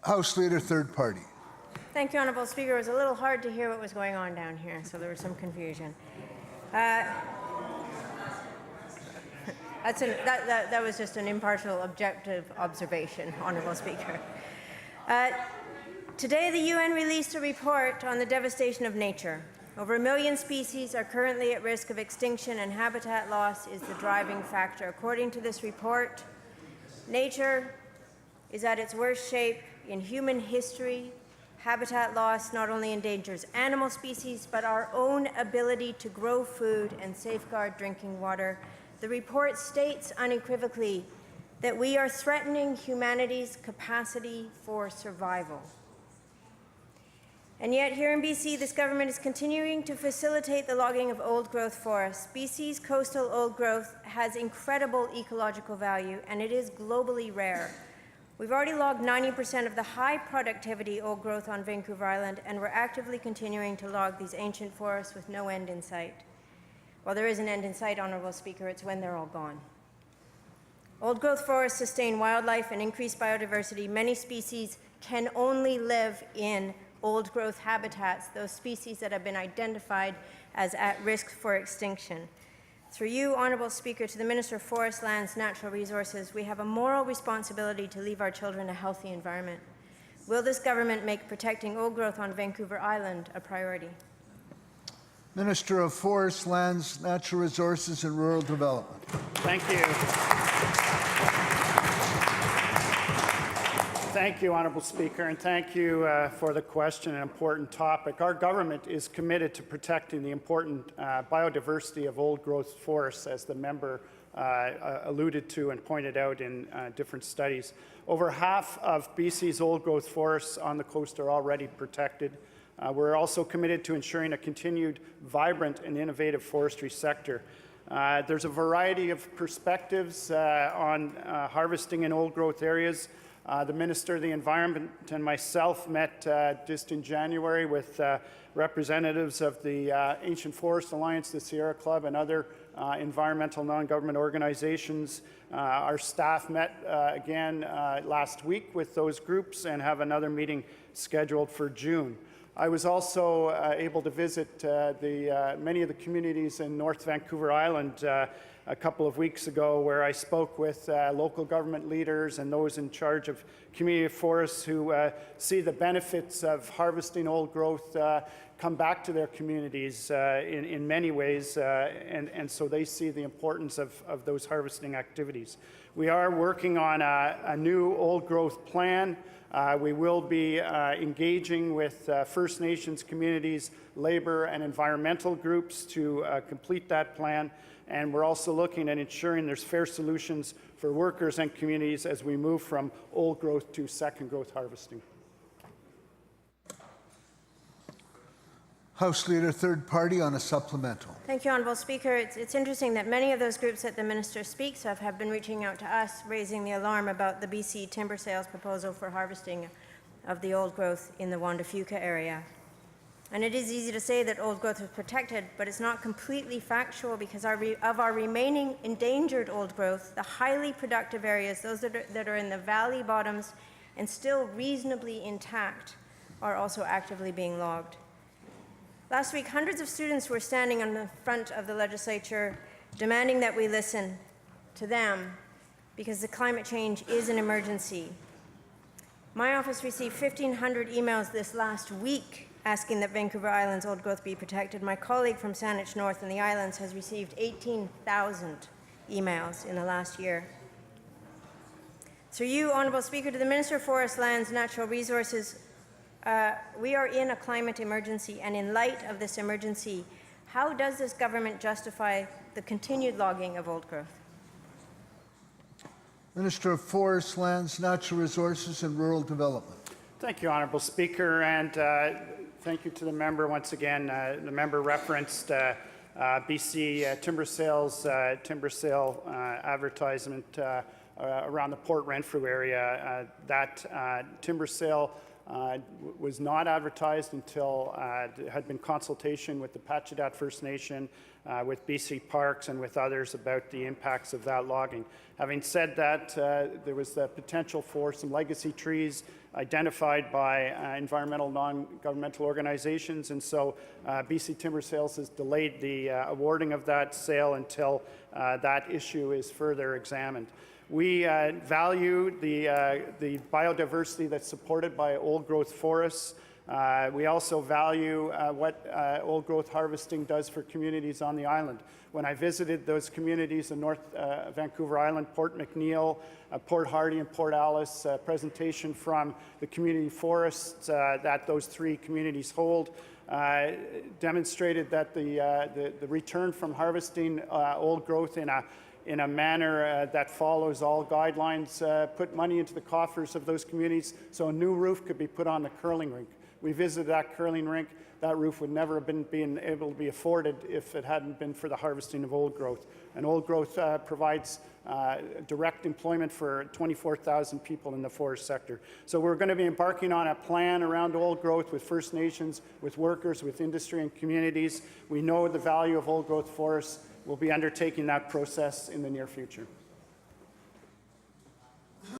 House Leader, third party. Thank you, Honourable Speaker. It was a little hard to hear what was going on down here, so there was some confusion. That was just an impartial, objective observation, Honourable Speaker. Today, the UN released a report on the devastation of nature. Over 1 million species are currently at risk of extinction, and habitat loss is the driving factor. According to this report, nature is at its worst shape in human history. Habitat loss not only endangers animal species, but our own ability to grow food and safeguard drinking water. The report states unequivocally that we are threatening humanity's capacity for survival. And yet here in BC, this government is continuing to facilitate the logging of old-growth forests. BC's coastal old growth has incredible ecological value, and it is globally rare. We've already logged 90% of the high productivity old growth on Vancouver Island, and we're actively continuing to log these ancient forests with no end in sight. Well, there is an end in sight, Honourable Speaker. It's when they're all gone. Old growth forests sustain wildlife and increase biodiversity. Many species can only live in old growth habitats, those species that have been identified as at risk for extinction. Through you, Honourable Speaker, to the Minister of Forests, Lands, Natural Resources, we have a moral responsibility to leave our children a healthy environment. Will this government make protecting old growth on Vancouver Island a priority? Minister of Forests, Lands, Natural Resources and Rural Development. Thank you. Thank you, Honourable Speaker, and thank you for the question, an important topic. Our government is committed to protecting the important biodiversity of old-growth forests, as the member alluded to and pointed out in different studies. Over half of BC's old-growth forests on the coast are already protected. We're also committed to ensuring a continued vibrant and innovative forestry sector. There's a variety of perspectives on harvesting in old-growth areas. The Minister of the Environment and myself met just in January with representatives of the Ancient Forest Alliance, the Sierra Club, and other environmental non-government organizations. Our staff met again last week with those groups and have another meeting scheduled for June. I was also able to visit many of the communities in North Vancouver Island a couple of weeks ago, where I spoke with local government leaders and those in charge of community forests who see the benefits of harvesting old growth come back to their communities in many ways, and so they see the importance of those harvesting activities. We are working on a new old growth plan. We will be engaging with First Nations communities, labour and environmental groups to complete that plan. And we're also looking at ensuring there's fair solutions for workers and communities as we move from old growth to second growth harvesting. House Leader, third party on a supplemental. Thank you, Honourable Speaker. It's interesting that many of those groups that the Minister speaks of have been reaching out to us, raising the alarm about the BC timber sales proposal for harvesting of the old growth in the Juan de Fuca area. And it is easy to say that old growth is protected, but it's not completely factual, because of our remaining endangered old growth, the highly productive areas, those that are in the valley bottoms and still reasonably intact, are also actively being logged. Last week, hundreds of students were standing on the front of the legislature demanding that we listen to them, because the climate change is an emergency. My office received 1,500 emails this last week asking that Vancouver Island's old growth be protected. My colleague from Saanich North and the Islands has received 18,000 emails in the last year. Through you, Honourable Speaker, to the Minister of Forests, Lands, Natural Resources, we are in a climate emergency, and in light of this emergency, how does this government justify the continued logging of old growth? Minister of Forests, Lands, Natural Resources and Rural Development. Thank you, Honourable Speaker, and thank you to the member once again. The member referenced BC timber sale advertisement around the Port Renfrew area. That timber sale was not advertised until there had been consultation with the Pacheedaht First Nation, with BC Parks, and with others about the impacts of that logging. Having said that, there was the potential for some legacy trees identified by environmental non-governmental organizations, and so BC Timber Sales has delayed the awarding of that sale until that issue is further examined. We value the biodiversity that's supported by old-growth forests. We also value what old-growth harvesting does for communities on the island. When I visited those communities in North Vancouver Island, Port McNeill, Port Hardy, and Port Alice, a presentation from the community forests that those three communities hold demonstrated that the return from harvesting old growth in a manner that follows all guidelines, put money into the coffers of those communities so a new roof could be put on the curling rink. We visited that curling rink. That roof would never have been able to be afforded if it hadn't been for the harvesting of old growth. And old growth provides direct employment for 24,000 people in the forest sector. So we're going to be embarking on a plan around old growth with First Nations, with workers, with industry and communities. We know the value of old growth forests. We'll be undertaking that process in the near future.